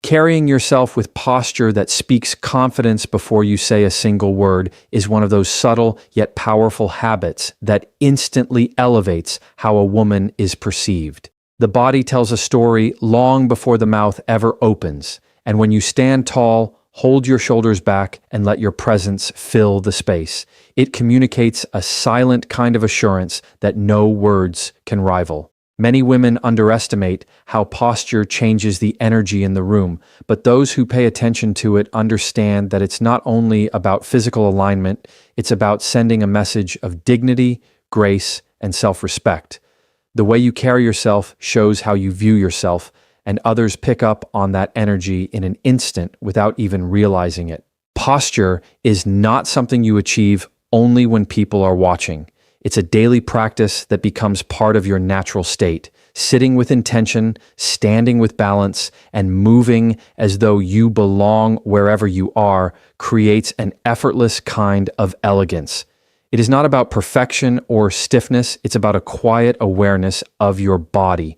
Carrying yourself with posture that speaks confidence before you say a single word is one of those subtle yet powerful habits that instantly elevates how a woman is perceived. The body tells a story long before the mouth ever opens, and when you stand tall, hold your shoulders back and let your presence fill the space. It communicates a silent kind of assurance that no words can rival. Many women underestimate how posture changes the energy in the room, but those who pay attention to it understand that it's not only about physical alignment, it's about sending a message of dignity, grace, and self-respect. The way you carry yourself shows how you view yourself, and others pick up on that energy in an instant without even realizing it. Posture is not something you achieve only when people are watching. It's a daily practice that becomes part of your natural state, sitting with intention, standing with balance, and moving as though you belong wherever you are creates an effortless kind of elegance. It is not about perfection or stiffness, it's about a quiet awareness of your body.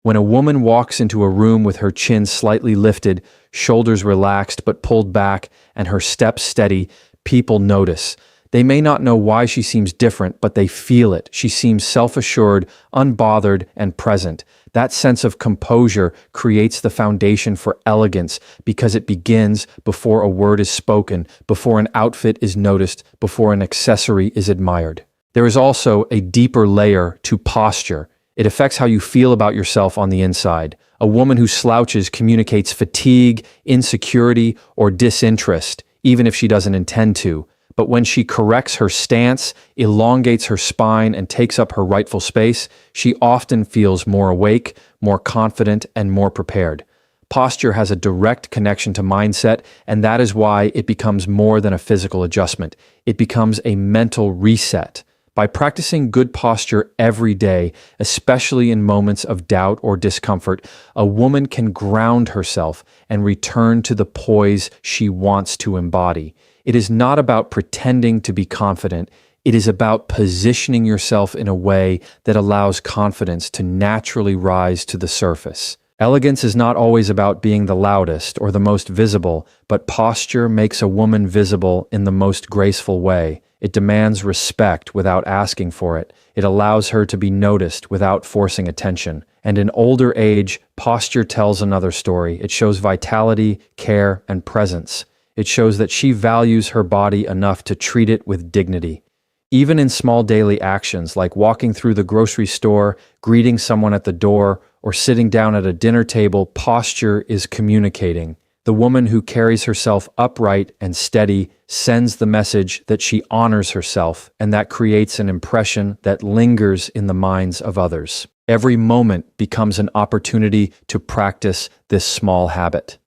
When a woman walks into a room with her chin slightly lifted, shoulders relaxed but pulled back, and her steps steady, people notice. They may not know why she seems different, but they feel it. She seems self-assured, unbothered, and present. That sense of composure creates the foundation for elegance because it begins before a word is spoken, before an outfit is noticed, before an accessory is admired. There is also a deeper layer to posture. It affects how you feel about yourself on the inside. A woman who slouches communicates fatigue, insecurity, or disinterest, even if she doesn't intend to. But when she corrects her stance, elongates her spine, and takes up her rightful space, she often feels more awake, more confident, and more prepared. Posture has a direct connection to mindset, and that is why it becomes more than a physical adjustment. It becomes a mental reset. By practicing good posture every day, especially in moments of doubt or discomfort, a woman can ground herself and return to the poise she wants to embody. It is not about pretending to be confident. It is about positioning yourself in a way that allows confidence to naturally rise to the surface. Elegance is not always about being the loudest or the most visible, but posture makes a woman visible in the most graceful way. It demands respect without asking for it. It allows her to be noticed without forcing attention. And in older age, posture tells another story. It shows vitality, care, and presence. It shows that she values her body enough to treat it with dignity. Even in small daily actions like walking through the grocery store, greeting someone at the door, or sitting down at a dinner table, posture is communicating. The woman who carries herself upright and steady sends the message that she honors herself, and that creates an impression that lingers in the minds of others. Every moment becomes an opportunity to practice this small habit.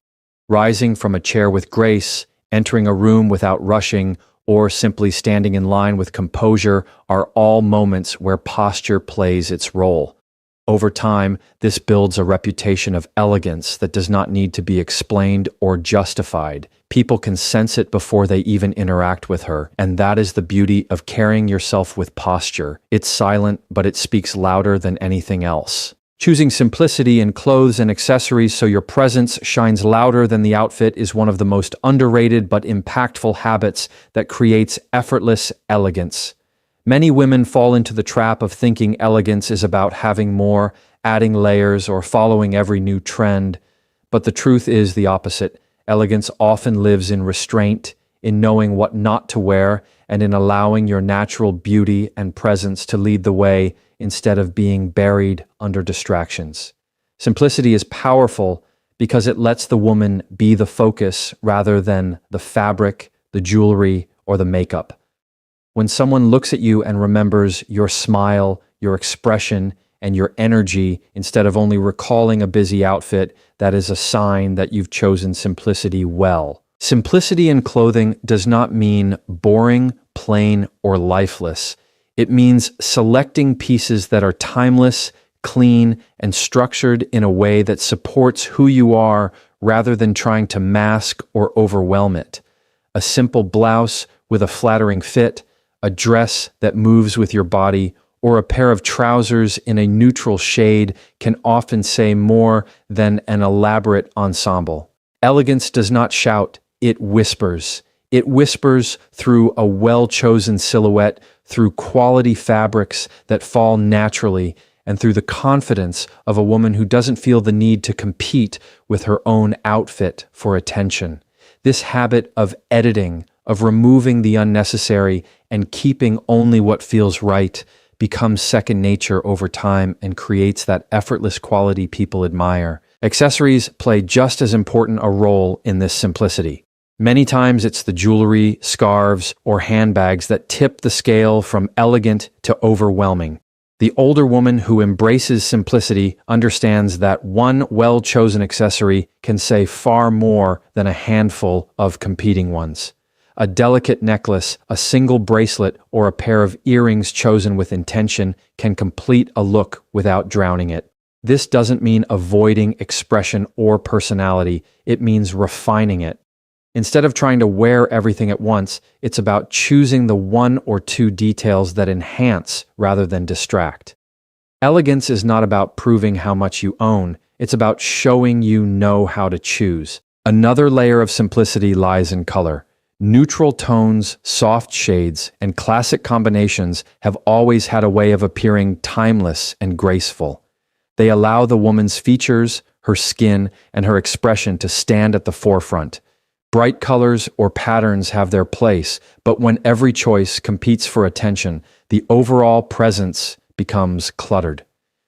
Rising from a chair with grace, entering a room without rushing, or simply standing in line with composure are all moments where posture plays its role. Over time, this builds a reputation of elegance that does not need to be explained or justified. People can sense it before they even interact with her, and that is the beauty of carrying yourself with posture. It's silent, but it speaks louder than anything else. Choosing simplicity in clothes and accessories so your presence shines louder than the outfit is one of the most underrated but impactful habits that creates effortless elegance. Many women fall into the trap of thinking elegance is about having more, adding layers, or following every new trend. But the truth is the opposite. Elegance often lives in restraint, in knowing what not to wear, and in allowing your natural beauty and presence to lead the way instead of being buried under distractions. Simplicity is powerful because it lets the woman be the focus rather than the fabric, the jewelry, or the makeup. When someone looks at you and remembers your smile, your expression, and your energy instead of only recalling a busy outfit, that is a sign that you've chosen simplicity well. Simplicity in clothing does not mean boring, plain, or lifeless. It means selecting pieces that are timeless, clean, and structured in a way that supports who you are rather than trying to mask or overwhelm it. A simple blouse with a flattering fit, a dress that moves with your body, or a pair of trousers in a neutral shade can often say more than an elaborate ensemble. Elegance does not shout, it whispers. It whispers through a well-chosen silhouette, through quality fabrics that fall naturally, and through the confidence of a woman who doesn't feel the need to compete with her own outfit for attention. This habit of editing, of removing the unnecessary and keeping only what feels right, becomes second nature over time and creates that effortless quality people admire. Accessories play just as important a role in this simplicity. Many times it's the jewelry, scarves, or handbags that tip the scale from elegant to overwhelming. The older woman who embraces simplicity understands that one well-chosen accessory can say far more than a handful of competing ones. A delicate necklace, a single bracelet, or a pair of earrings chosen with intention can complete a look without drowning it. This doesn't mean avoiding expression or personality, it means refining it. Instead of trying to wear everything at once, it's about choosing the one or two details that enhance rather than distract. Elegance is not about proving how much you own, it's about showing you know how to choose. Another layer of simplicity lies in color. Neutral tones, soft shades, and classic combinations have always had a way of appearing timeless and graceful. They allow the woman's features, her skin, and her expression to stand at the forefront. Bright colors or patterns have their place, but when every choice competes for attention, the overall presence becomes cluttered.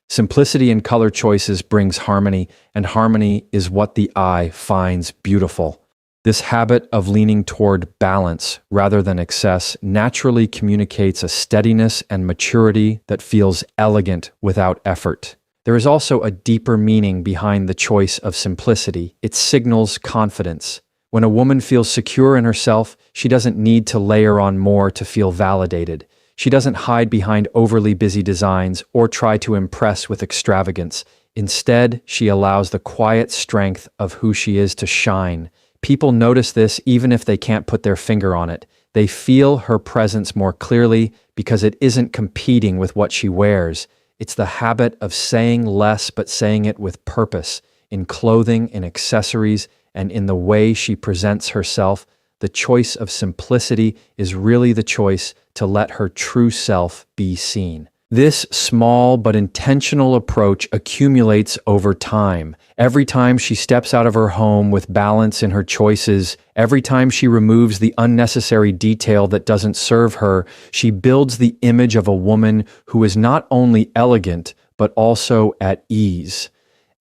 Simplicity in color choices brings harmony, and harmony is what the eye finds beautiful. This habit of leaning toward balance rather than excess naturally communicates a steadiness and maturity that feels elegant without effort. There is also a deeper meaning behind the choice of simplicity. It signals confidence. When a woman feels secure in herself, she doesn't need to layer on more to feel validated. She doesn't hide behind overly busy designs or try to impress with extravagance. Instead, she allows the quiet strength of who she is to shine. People notice this even if they can't put their finger on it. They feel her presence more clearly because it isn't competing with what she wears. It's the habit of saying less but saying it with purpose, in clothing, in accessories, and in the way she presents herself. The choice of simplicity is really the choice to let her true self be seen. This small but intentional approach accumulates over time. Every time she steps out of her home with balance in her choices, every time she removes the unnecessary detail that doesn't serve her, she builds the image of a woman who is not only elegant, but also at ease.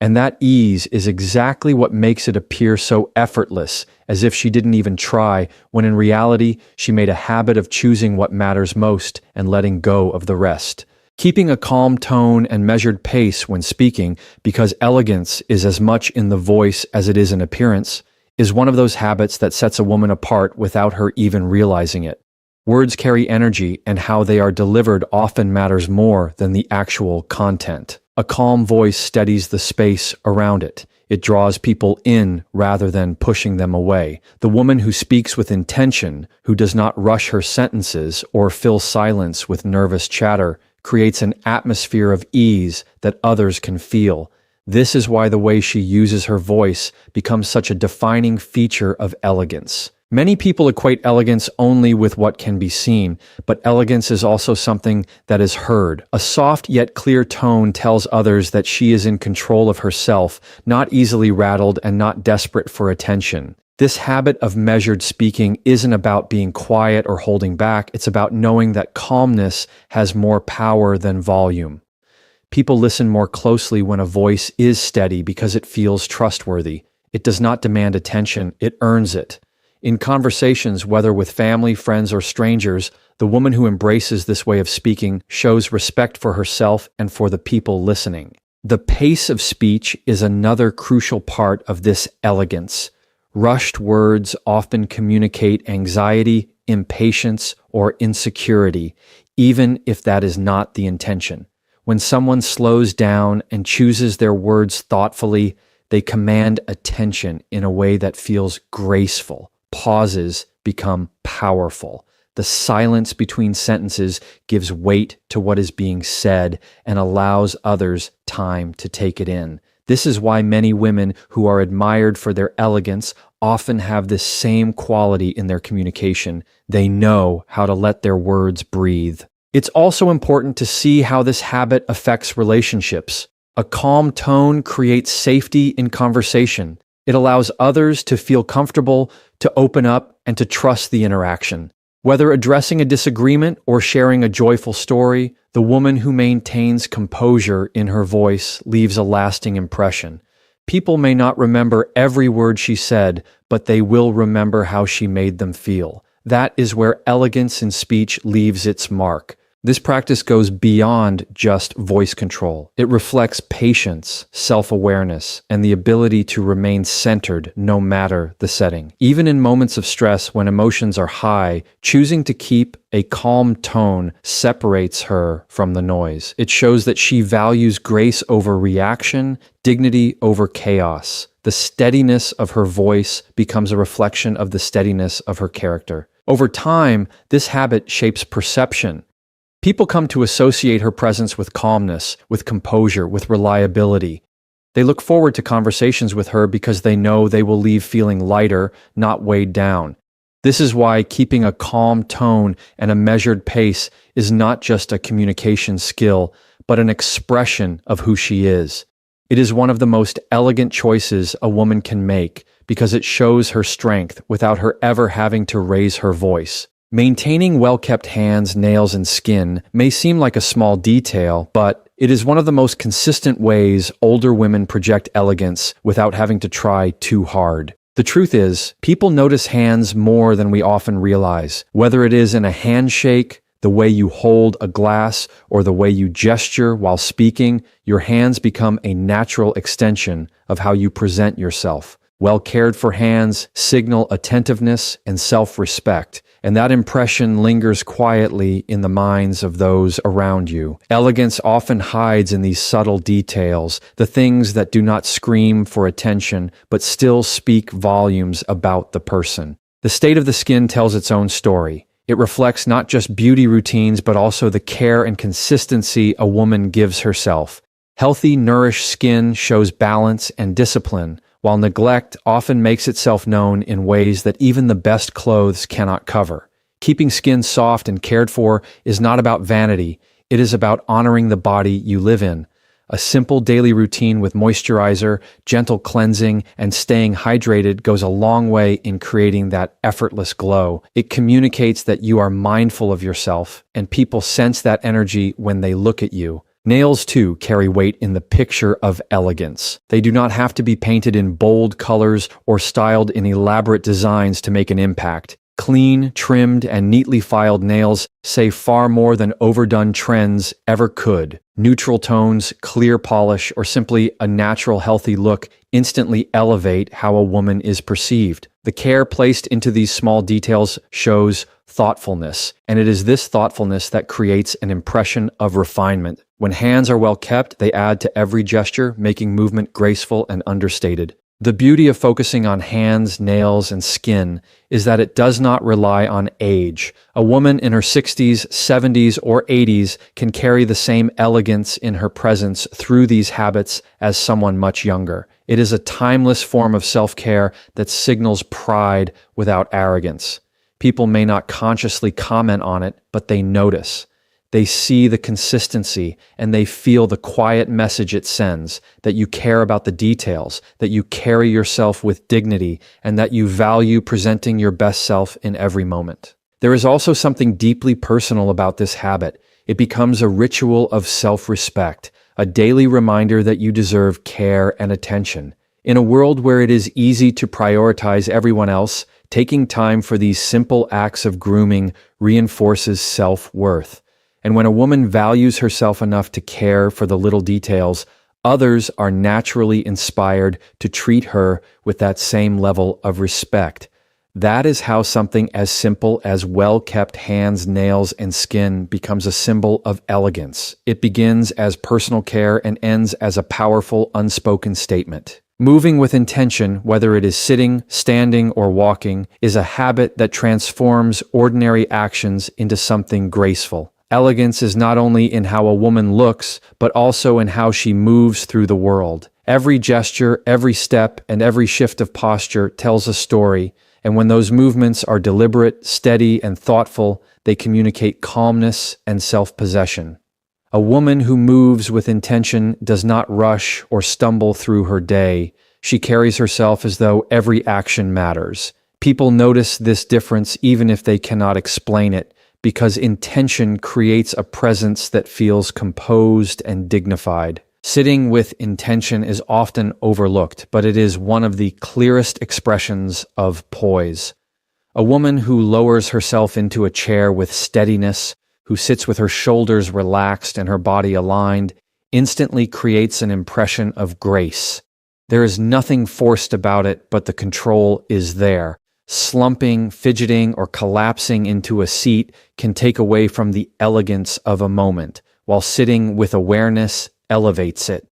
And that ease is exactly what makes it appear so effortless, as if she didn't even try, when in reality, she made a habit of choosing what matters most and letting go of the rest. Keeping a calm tone and measured pace when speaking, because elegance is as much in the voice as it is in appearance, is one of those habits that sets a woman apart without her even realizing it. Words carry energy, and how they are delivered often matters more than the actual content. A calm voice steadies the space around it. It draws people in rather than pushing them away. The woman who speaks with intention, who does not rush her sentences or fill silence with nervous chatter, creates an atmosphere of ease that others can feel. This is why the way she uses her voice becomes such a defining feature of elegance. Many people equate elegance only with what can be seen, but elegance is also something that is heard. A soft yet clear tone tells others that she is in control of herself, not easily rattled and not desperate for attention. This habit of measured speaking isn't about being quiet or holding back, it's about knowing that calmness has more power than volume. People listen more closely when a voice is steady because it feels trustworthy. It does not demand attention, it earns it. In conversations, whether with family, friends, or strangers, the woman who embraces this way of speaking shows respect for herself and for the people listening. The pace of speech is another crucial part of this elegance. Rushed words often communicate anxiety, impatience, or insecurity, even if that is not the intention. When someone slows down and chooses their words thoughtfully, they command attention in a way that feels graceful. Pauses become powerful. The silence between sentences gives weight to what is being said and allows others time to take it in. This is why many women who are admired for their elegance often have this same quality in their communication. They know how to let their words breathe. It's also important to see how this habit affects relationships. A calm tone creates safety in conversation. It allows others to feel comfortable, to open up, and to trust the interaction. Whether addressing a disagreement or sharing a joyful story, the woman who maintains composure in her voice leaves a lasting impression. People may not remember every word she said, but they will remember how she made them feel. That is where elegance in speech leaves its mark. This practice goes beyond just voice control. It reflects patience, self-awareness, and the ability to remain centered no matter the setting. Even in moments of stress when emotions are high, choosing to keep a calm tone separates her from the noise. It shows that she values grace over reaction, dignity over chaos. The steadiness of her voice becomes a reflection of the steadiness of her character. Over time, this habit shapes perception. People come to associate her presence with calmness, with composure, with reliability. They look forward to conversations with her because they know they will leave feeling lighter, not weighed down. This is why keeping a calm tone and a measured pace is not just a communication skill, but an expression of who she is. It is one of the most elegant choices a woman can make because it shows her strength without her ever having to raise her voice. Maintaining well-kept hands, nails, and skin may seem like a small detail, but it is one of the most consistent ways older women project elegance without having to try too hard. The truth is, people notice hands more than we often realize. Whether it is in a handshake, the way you hold a glass, or the way you gesture while speaking, your hands become a natural extension of how you present yourself. Well-cared-for hands signal attentiveness and self-respect, and that impression lingers quietly in the minds of those around you. Elegance often hides in these subtle details, the things that do not scream for attention, but still speak volumes about the person. The state of the skin tells its own story. It reflects not just beauty routines, but also the care and consistency a woman gives herself. Healthy, nourished skin shows balance and discipline, while neglect often makes itself known in ways that even the best clothes cannot cover. Keeping skin soft and cared for is not about vanity, it is about honoring the body you live in. A simple daily routine with moisturizer, gentle cleansing, and staying hydrated goes a long way in creating that effortless glow. It communicates that you are mindful of yourself, and people sense that energy when they look at you. Nails, too, carry weight in the picture of elegance. They do not have to be painted in bold colors or styled in elaborate designs to make an impact. Clean, trimmed, and neatly filed nails say far more than overdone trends ever could. Neutral tones, clear polish, or simply a natural, healthy look instantly elevate how a woman is perceived. The care placed into these small details shows thoughtfulness, and it is this thoughtfulness that creates an impression of refinement. When hands are well kept, they add to every gesture, making movement graceful and understated. The beauty of focusing on hands, nails, and skin is that it does not rely on age. A woman in her 60s, 70s, or 80s can carry the same elegance in her presence through these habits as someone much younger. It is a timeless form of self-care that signals pride without arrogance. People may not consciously comment on it, but they notice. They see the consistency and they feel the quiet message it sends, that you care about the details, that you carry yourself with dignity, and that you value presenting your best self in every moment. There is also something deeply personal about this habit. It becomes a ritual of self-respect, a daily reminder that you deserve care and attention. In a world where it is easy to prioritize everyone else, taking time for these simple acts of grooming reinforces self-worth. And when a woman values herself enough to care for the little details, others are naturally inspired to treat her with that same level of respect. That is how something as simple as well-kept hands, nails, and skin becomes a symbol of elegance. It begins as personal care and ends as a powerful, unspoken statement. Moving with intention, whether it is sitting, standing, or walking, is a habit that transforms ordinary actions into something graceful. Elegance is not only in how a woman looks, but also in how she moves through the world. Every gesture, every step, and every shift of posture tells a story, and when those movements are deliberate, steady, and thoughtful, they communicate calmness and self-possession. A woman who moves with intention does not rush or stumble through her day. She carries herself as though every action matters. People notice this difference even if they cannot explain it, because intention creates a presence that feels composed and dignified. Sitting with intention is often overlooked, but it is one of the clearest expressions of poise. A woman who lowers herself into a chair with steadiness, who sits with her shoulders relaxed and her body aligned, instantly creates an impression of grace. There is nothing forced about it, but the control is there. Slumping, fidgeting, or collapsing into a seat can take away from the elegance of a moment, while sitting with awareness elevates it.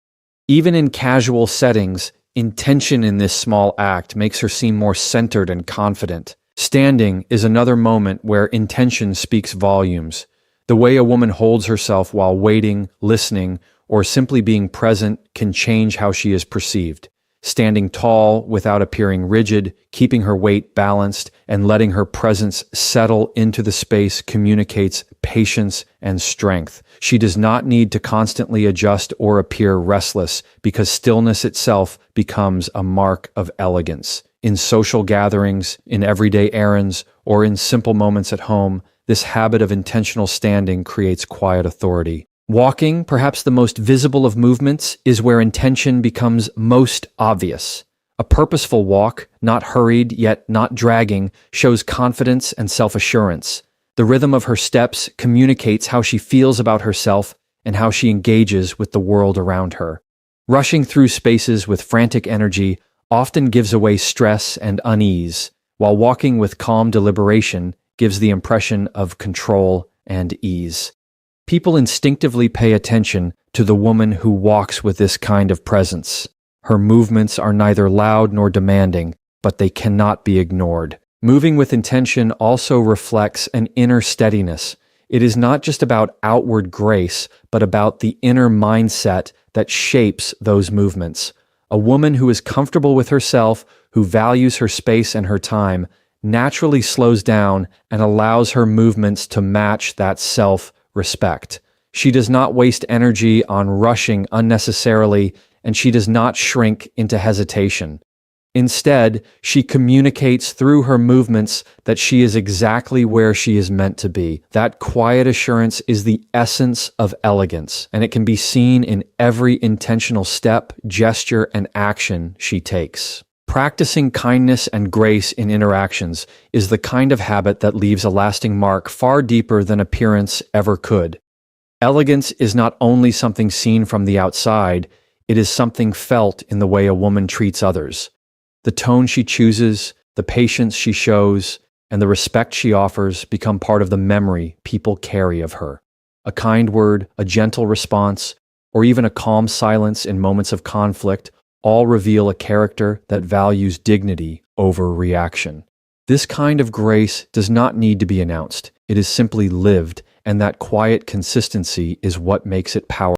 Even in casual settings, intention in this small act makes her seem more centered and confident. Standing is another moment where intention speaks volumes. The way a woman holds herself while waiting, listening, or simply being present can change how she is perceived. Standing tall without appearing rigid, keeping her weight balanced, and letting her presence settle into the space communicates patience and strength. She does not need to constantly adjust or appear restless, because stillness itself becomes a mark of elegance. In social gatherings, in everyday errands, or in simple moments at home, this habit of intentional standing creates quiet authority. Walking, perhaps the most visible of movements, is where intention becomes most obvious. A purposeful walk, not hurried yet not dragging, shows confidence and self-assurance. The rhythm of her steps communicates how she feels about herself and how she engages with the world around her. Rushing through spaces with frantic energy often gives away stress and unease, while walking with calm deliberation gives the impression of control and ease. People instinctively pay attention to the woman who walks with this kind of presence. Her movements are neither loud nor demanding, but they cannot be ignored. Moving with intention also reflects an inner steadiness. It is not just about outward grace, but about the inner mindset that shapes those movements. A woman who is comfortable with herself, who values her space and her time, naturally slows down and allows her movements to match that self-respect. She does not waste energy on rushing unnecessarily, and she does not shrink into hesitation. Instead, she communicates through her movements that she is exactly where she is meant to be. That quiet assurance is the essence of elegance, and it can be seen in every intentional step, gesture, and action she takes. Practicing kindness and grace in interactions is the kind of habit that leaves a lasting mark far deeper than appearance ever could. Elegance is not only something seen from the outside, it is something felt in the way a woman treats others. The tone she chooses, the patience she shows, and the respect she offers become part of the memory people carry of her. A kind word, a gentle response, or even a calm silence in moments of conflict all reveal a character that values dignity over reaction. This kind of grace does not need to be announced. It is simply lived, and that quiet consistency is what makes it powerful.